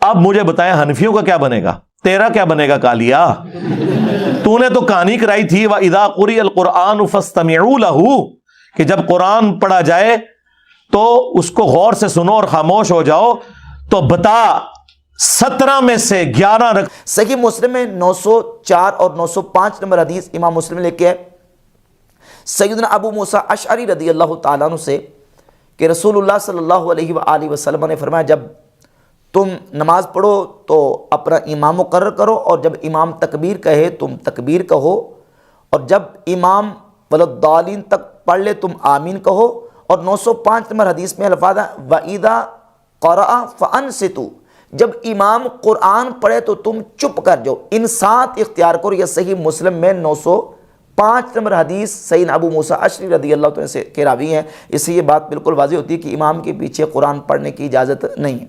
اب مجھے بتائیں حنفیوں کا کیا بنے گا، تیرا کیا بنے گا کالیا؟ تو نے تو کہانی کرائی تھی وَإِذَا قُرِئَ الْقُرْآنُ فَاسْتَمِعُوا لَهُ، کہ جب قرآن پڑھا جائے تو اس کو غور سے سنو اور خاموش ہو جاؤ. تو بتا 17 میں سے 11 رکھ. صحیح مسلم میں 904 اور 905 نمبر حدیث امام مسلم لے کے ہے سیدنا ابو موسیٰ اشعری رضی اللہ تعالیٰ عنہ سے کہ رسول اللہ صلی اللہ علیہ وآلہ وسلم نے فرمایا جب تم نماز پڑھو تو اپنا امام مقرر کرو، اور جب امام تکبیر کہے تم تکبیر کہو، اور جب امام وَلَضَّالِينَ تک پڑھ لے تم آمین کہو. اور 905 نمبر حدیث میں الفاظ ہے وَإِذَا قَرَأَ فَأَنصِتُوا، جب امام قرآن پڑھے تو تم چپ کر جاؤ، انصات اختیار کرو. یہ صحیح مسلم میں 905 نمبر حدیث سیدنا ابو موسیٰ اشعری رضی اللہ عنہ سے کے راوی ہیں. اس سے یہ بات بالکل واضح ہوتی ہے کہ امام کے پیچھے قرآن پڑھنے کی اجازت نہیں ہے.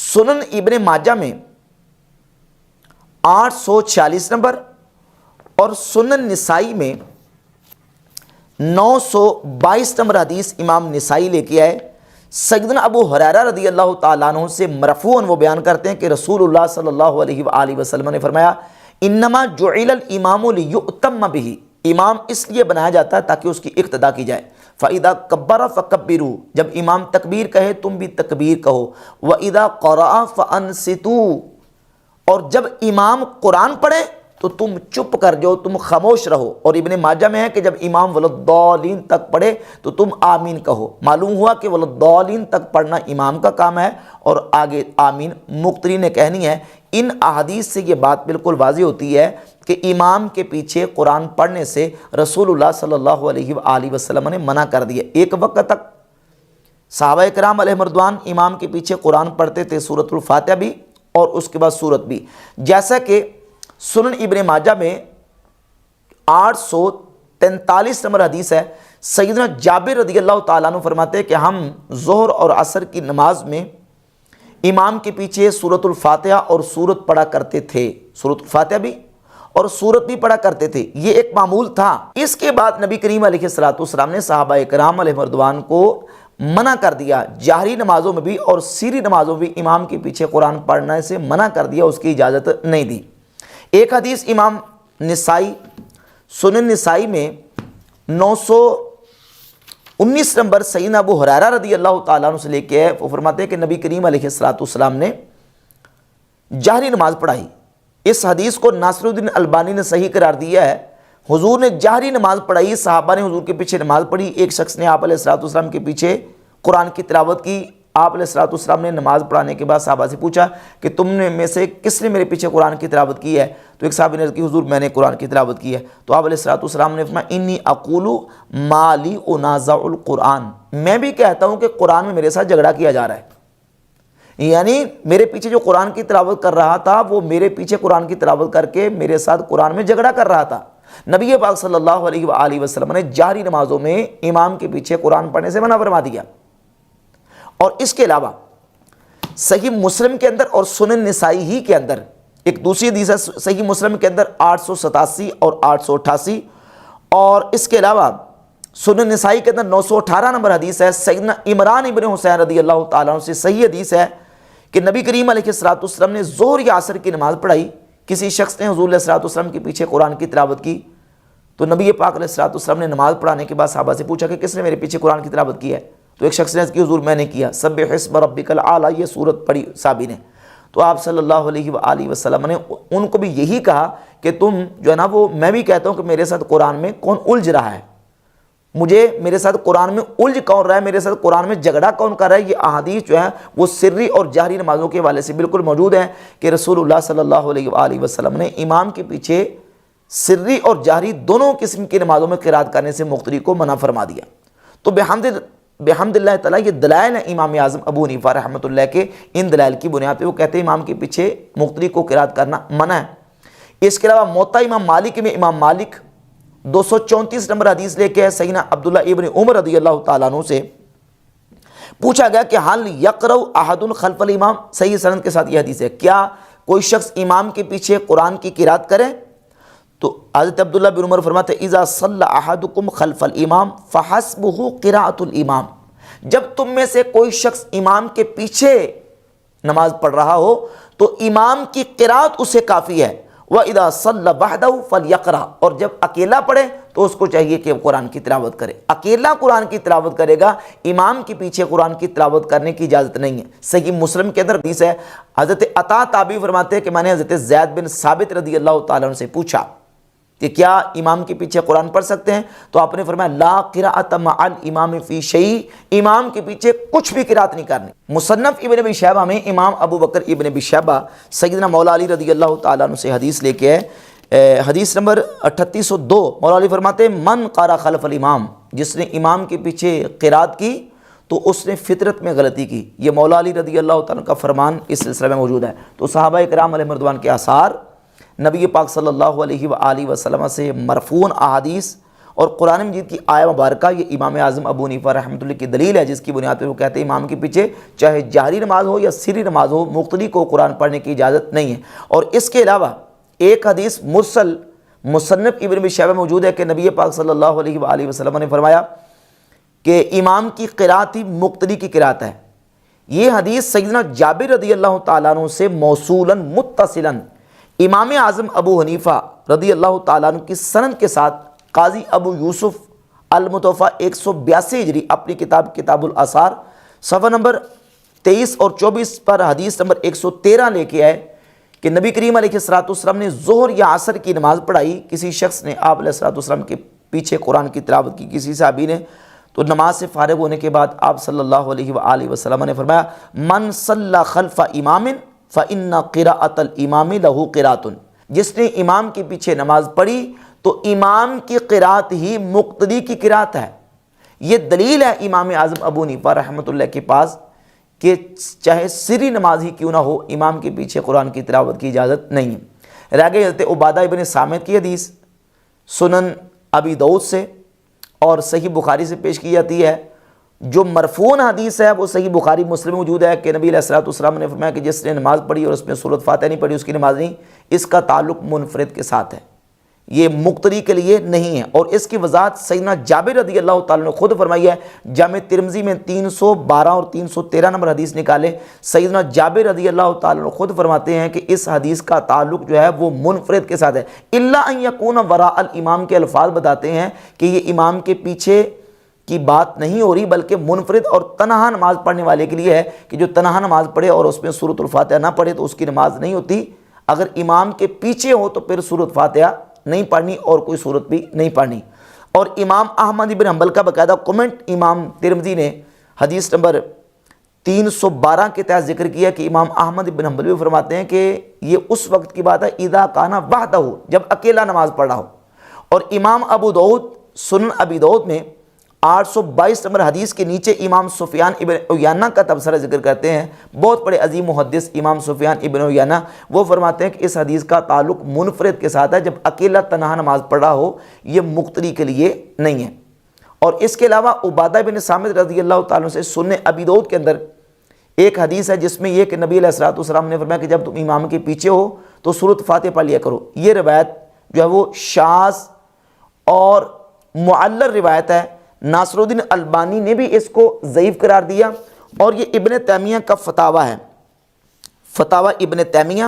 سنن ابن ماجہ میں 846 نمبر اور سنن نسائی میں 922 نمبر حدیث امام نسائی لے کے آئے. سیدنا ابو ہریرہ رضی اللہ تعالیٰ عنہ سے مرفوعاً وہ بیان کرتے ہیں کہ رسول اللہ صلی اللہ علیہ وآلہ وسلم نے فرمایا انما جعل الامام لیؤتم بہ، امام اس لیے بنایا جاتا ہے تاکہ اس کی اقتداء کی جائے. فَإِذَا كَبَّرَ فَكَبِّرُوا، جب امام تکبیر کہے تم بھی تکبیر کہو. وَإِذَا قَرَأَ فَأَنصِتُوا، اور جب امام قرآن پڑھے تو تم چپ کر جاؤ، تم خاموش رہو. اور ابن ماجہ میں ہے کہ جب امام وَلَضَّالِينَ تک پڑھے تو تم آمین کہو. معلوم ہوا کہ وَلَضَّالِينَ تک پڑھنا امام کا کام ہے اور آگے آمین مقتدی نے کہنی ہے. ان احادیث سے یہ بات بالکل واضح ہوتی ہے کہ امام کے پیچھے قرآن پڑھنے سے رسول اللہ صلی اللہ علیہ وآلہ وسلم نے منع کر دیا. ایک وقت تک صحابہ کرام علیہ رضوان امام کے پیچھے قرآن پڑھتے تھے، سورۃ الفاتحہ بھی اور اس کے بعد سورت بھی. جیسا کہ سنن ابن ماجہ میں 843 نمبر حدیث ہے سیدنا جابر رضی اللہ تعالیٰ عنہ فرماتے ہیں کہ ہم ظہر اور عصر کی نماز میں امام کے پیچھے سورۃ الفاتحہ اور سورت پڑھا کرتے تھے، سورۃ الفاتحہ بھی اور سورت بھی پڑھا کرتے تھے. یہ ایک معمول تھا. اس کے بعد نبی کریم علیہ السلام نے صحابہ کرام علیہ رضوان کو منع کر دیا، جہری نمازوں میں بھی اور سری نمازوں میں بھی امام کے پیچھے قرآن پڑھنے سے منع کر دیا، اس کی اجازت نہیں دی. ایک حدیث امام نسائی سنن نسائی میں 919 نمبر سیدنا ابو ہریرہ رضی اللہ تعالیٰ عنہ سے لے کے وہ فرماتے ہیں کہ نبی کریم علیہ السلام نے جہری نماز پڑھائی. اس حدیث کو ناصر الدین البانی نے صحیح قرار دیا ہے. حضور نے جہری نماز پڑھائی، صحابہ نے حضور کے پیچھے نماز پڑھی. ایک شخص نے آپ علیہ السلام کے پیچھے قرآن کی تلاوت کی. آپ علیہ السلام نے نماز پڑھانے کے بعد صحابہ سے پوچھا کہ تم نے میں سے کس نے میرے پیچھے قرآن کی تلاوت کی ہے؟ تو ایک صحابی نے کہا کہ حضور میں نے قرآن کی تلاوت کی ہے. تو آپ علیہ السلام نے فرمایا انی اقول ما لی انازع القرآن، میں بھی کہتا ہوں کہ قرآن میں میرے ساتھ جھگڑا کیا جا رہا ہے. یعنی میرے پیچھے جو قرآن کی تلاوت کر رہا تھا وہ میرے پیچھے قرآن کی تلاوت کر کے میرے ساتھ قرآن میں جھگڑا کر رہا تھا. نبی پاک صلی اللہ علیہ وآلہ وسلم نے جہری نمازوں میں امام کے پیچھے قرآن پڑھنے سے منع فرما دیا. اور اس کے علاوہ صحیح مسلم کے اندر اور سنن نسائی ہی کے اندر ایک دوسری حدیث ہے صحیح مسلم کے اندر 887 اور 888، اور اس کے علاوہ سنن نسائی کے اندر 918 نمبر حدیث ہے سیدنا عمران ابن حسین رضی اللہ تعالیٰ عنہ سے صحیح حدیث ہے کہ نبی کریم علیہ السلام نے ظہر یا عصر کی نماز پڑھائی. کسی شخص نے حضور علیہ السلام کے پیچھے قرآن کی تلاوت کی تو نبی پاک علیہ السلام نے نماز پڑھانے کے بعد صحابہ سے پوچھا کہ کس نے میرے پیچھے قرآن کی تلاوت کی ہے؟ تو ایک شخص نے کہ حضور میں نے کیا. سبح اسم ربک الاعلی، یہ سورت پڑھی صحابی نے. تو آپ صلی اللہ علیہ وآلہ وسلم نے ان کو بھی یہی کہا کہ تم جو ہے نا وہ میں بھی کہتا ہوں کہ میرے ساتھ قرآن میں کون الجھ رہا ہے، مجھے میرے ساتھ قرآن میں الجھ کون رہا ہے، میرے ساتھ قرآن میں جھگڑا کون کر رہا ہے. یہ احادیث جو ہے وہ سری اور جہری نمازوں کے حوالے سے بالکل موجود ہیں کہ رسول اللہ صلی اللہ علیہ وآلہ وسلم نے امام کے پیچھے سری اور جہری دونوں قسم کی نمازوں میں قرات کرنے سے مقتدی کو منع فرما دیا. تو بحمد اللہ تعالیٰ یہ دلائل ہیں امام اعظم ابو حنیفہ رحمۃ اللہ کے. ان دلائل کی بنیاد پہ وہ کہتے ہیں امام کے پیچھے مقتدی کو قرات کرنا منع ہے. اس کے علاوہ موطا امام مالک میں امام مالک 234 نمبر حدیث لے کے سیدنا عبداللہ ابن عمر رضی اللہ تعالیٰ عنہ سے پوچھا گیا کہ حل یقرأ احد خلف الامام، صحیح سند کے ساتھ یہ حدیث ہے، کیا کوئی شخص امام کے پیچھے قرآن کی قرات کرے؟ تو حضرت عبداللہ بن عمر فرماتے ہیں اذا صلی احدکم خلف الامام فحسبہ قراءۃ الامام، جب تم میں سے کوئی شخص امام کے پیچھے نماز پڑھ رہا ہو تو امام کی قرات اسے کافی ہے۔ وَإِذَا صَلَّ وَحْدَهُ فَلْيَقْرَأْ، اور جب اکیلا پڑھے تو اس کو چاہیے کہ وہ قرآن کی تلاوت کرے، اکیلا قرآن کی تلاوت کرے گا، امام کے پیچھے قرآن کی تلاوت کرنے کی اجازت نہیں ہے۔ صحیح مسلم کے اندر حدیث ہے، حضرت عطا تابعی فرماتے ہیں کہ میں نے حضرت زید بن ثابت رضی اللہ تعالیٰ عنہ سے پوچھا کہ کیا امام کے پیچھے قرآن پڑھ سکتے ہیں؟ تو آپ نے فرمایا لا قراءۃ مع الامام فی شیء، امام کے پیچھے کچھ بھی قرات نہیں کرنی۔ مصنف ابن ابی شیبہ میں امام ابو بکر ابن ابی شیبہ سیدنا مولا علی رضی اللہ تعالیٰ عنہ سے حدیث لے کے آئے، حدیث نمبر 3802، مولا علی فرماتے ہیں من قرأ خلف الامام، جس نے امام کے پیچھے قرات کی تو اس نے فطرت میں غلطی کی۔ یہ مولا علی رضی اللہ تعالیٰ کا فرمان اس سلسلے میں موجود ہے۔ تو صحابہ کرام علیہم رضوان کے آثار، نبی پاک صلی اللہ علیہ وآلہ وسلم سے مرفوع احادیث اور قرآن مجید کی آیہ مبارکہ، یہ امام اعظم ابو حنیفہ رحمۃ اللہ کی دلیل ہے، جس کی بنیاد پر وہ کہتے ہیں امام کے پیچھے چاہے جہری نماز ہو یا سری نماز ہو، مقتدی کو قرآن پڑھنے کی اجازت نہیں ہے۔ اور اس کے علاوہ ایک حدیث مرسل مصنف ابن ابی شیبہ موجود ہے کہ نبی پاک صلی اللہ علیہ وآلہ وسلم نے فرمایا کہ امام کی قرات ہی مقتدی کی قرات ہے۔ یہ حدیث سیدنا جابر رضی اللہ تعالیٰ عنہ سے موصولاً متصلاً امام اعظم ابو حنیفہ رضی اللہ تعالیٰ عنہ کی سند کے ساتھ قاضی ابو یوسف المتوفیٰ 182 ہجری اپنی کتاب کتاب الاثار صفحہ نمبر 23 اور 24 پر حدیث نمبر 113 لے کے آئے کہ نبی کریم علیہ السلام نے ظہر یا عصر کی نماز پڑھائی، کسی شخص نے آپ علیہ السلام کے پیچھے قرآن کی تلاوت کی، کسی صحابی نے، تو نماز سے فارغ ہونے کے بعد آپ صلی اللہ علیہ وآلہ وسلم نے فرمایا من صلی خلف امام فإن قراءۃ الامام لہ قراءۃ، جس نے امام کے پیچھے نماز پڑھی تو امام کی قرات ہی مقتدی کی قرات ہے۔ یہ دلیل ہے امام اعظم ابو حنیفہ رحمۃ اللہ کے پاس کہ چاہے سری نماز ہی کیوں نہ ہو، امام کے پیچھے قرآن کی تلاوت کی اجازت نہیں ہے۔ رہ گئی حضرت عبادہ ابن صامت کی حدیث، سنن ابی داؤد سے اور صحیح بخاری سے پیش کی جاتی ہے۔ جو مرفوع حدیث ہے وہ صحیح بخاری مسلم موجود ہے کہ نبی علیہ السلام نے فرمایا کہ جس نے نماز پڑھی اور اس میں سورۃ فاتحہ نہیں پڑھی اس کی نماز نہیں، اس کا تعلق منفرد کے ساتھ ہے، یہ مقتدی کے لیے نہیں ہے۔ اور اس کی وضاحت سیدنا جابر رضی اللہ تعالیٰ نے خود فرمائی ہے، جامع ترمذی میں 312 اور 313 نمبر حدیث نکالے، سیدنا جابر رضی اللہ تعالیٰ نے خود فرماتے ہیں کہ اس حدیث کا تعلق جو ہے وہ منفرد کے ساتھ ہے۔ الا ان یکون وراء الامام کے الفاظ بتاتے ہیں کہ یہ امام کے پیچھے کی بات نہیں ہو رہی، بلکہ منفرد اور تنہا نماز پڑھنے والے کے لیے ہے کہ جو تنہا نماز پڑھے اور اس میں سورۃ الفاتحہ نہ پڑھے تو اس کی نماز نہیں ہوتی۔ اگر امام کے پیچھے ہو تو پھر سورۃ فاتحہ نہیں پڑھنی اور کوئی سورت بھی نہیں پڑھنی۔ اور امام احمد بن حنبل کا باقاعدہ کمنٹ امام ترمذی نے حدیث نمبر 312 کے تحت ذکر کیا کہ امام احمد بن حنبل بھی فرماتے ہیں کہ یہ اس وقت کی بات ہے اذا کان وحدہ، جب اکیلا نماز پڑھ رہا ہو۔ اور امام ابو داؤد سنن ابی داؤد میں 822 نمبر حدیث کے نیچے امام سفیان ابن عیینہ کا تبصرہ ذکر کرتے ہیں، بہت بڑے عظیم محدث امام سفیان ابن عیینہ، وہ فرماتے ہیں کہ اس حدیث کا تعلق منفرد کے ساتھ ہے، جب اکیلا تنہا نماز پڑھ رہا ہو، یہ مقتدی کے لیے نہیں ہے۔ اور اس کے علاوہ عبادہ بن صامت رضی اللہ تعالیٰ سے سنن ابی داؤد کے اندر ایک حدیث ہے جس میں یہ کہ نبی علیہ السلام نے فرمایا کہ جب تم امام کے پیچھے ہو تو سورۃ فاتحہ پڑھ لیا کرو۔ یہ روایت جو ہے وہ شاذ اور معلل روایت ہے، ناصر الدین البانی نے بھی اس کو ضعیف قرار دیا، اور یہ ابن تیمیہ کا فتاویٰ ہے، فتاویٰ ابن تیمیہ،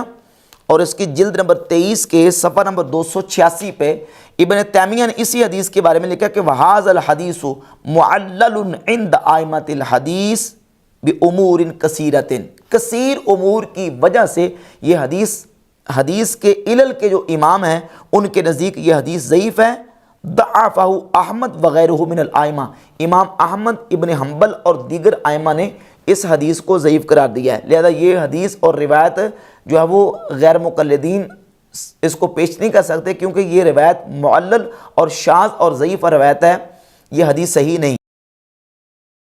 اور اس کی جلد نمبر 23 کے صفحہ نمبر 286 پہ ابن تیمیہ نے اسی حدیث کے بارے میں لکھا کہ وَهَذَا الْحَدِيثُ مُعَلَّلٌ عِنْدَ آئمۃ الحدیث بِأُمُورٍ كَثِيرَةٍ، کثیر امور کی وجہ سے یہ حدیث کے علل کے جو امام ہیں ان کے نزدیک یہ حدیث ضعیف ہے۔ ضعفہ احمد وغیرہ من الائمہ، امام احمد ابن حنبل اور دیگر ائمہ نے اس حدیث کو ضعیف قرار دیا ہے، لہذا یہ حدیث اور روایت جو ہے وہ غیر مقلدین اس کو پیش نہیں کر سکتے، کیونکہ یہ روایت معلل اور شاذ اور ضعیف روایت ہے، یہ حدیث صحیح نہیں۔